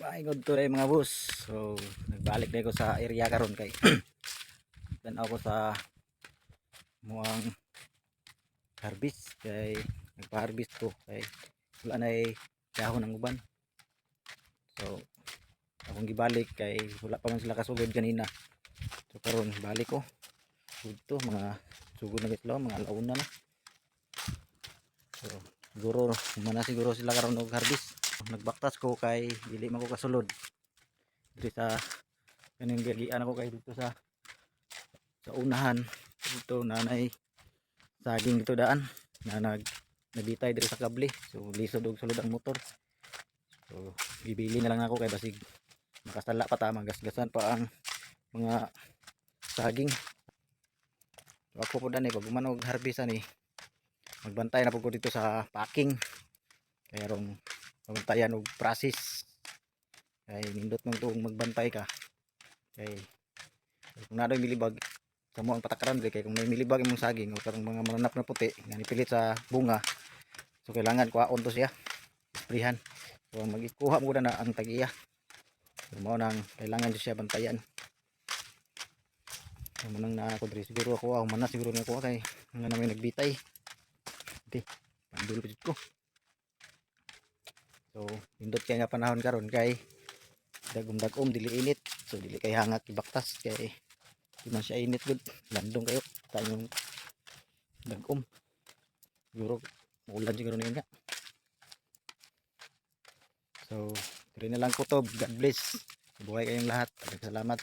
Maingod to rin mga boss. So nagbalik na ko sa area karon kay tanaw ko sa muang harvest kay nagpa-harvest ko kay wala na dahon ng uban. So akong gibalik kay wala pa man sila kasugod kanina. So karon balik ko. Dito mga sugod na bitlaw mga alauna na. So siguro humana siguro sila karon og harvest. Nagbaktas ko kay dili man ko kasulod dito sa kaning gagian ako kay dito sa unahan dito nanay saging dito daan na nabitay dito sa kable, so lisod og sulod ang motor. So bibili na lang ako kay basig makasala pa ta, magasgasan pa ang mga saging. So ako po dani pag manog harvest ani magbantay na po ko dito sa packing kay rong mabantayan og process kay nindot man tuong magbantay ka kay kung nadoy milibag sa mo ang patakaran diri kay kung may milibag imong saging o karong mga mananap na puti nga nipilit sa bunga, so kailangan kuhaon to siya sprayhan. So magikuha mo na ang tagiya, so mao nang kailangan siya bantayan. So manang na ako diri siguro ako man na siguro nga ako kay nga na may nagbitay okay pandul pud ko. So indot kay nga panahon karon kay dagom dili init, so dili kay hangat ibaktas kay di man siya init gud landong kayo tayong dagom siguro maulan siguro niya. So diri na lang ko to, God bless, buhay kayong lahat, salamat.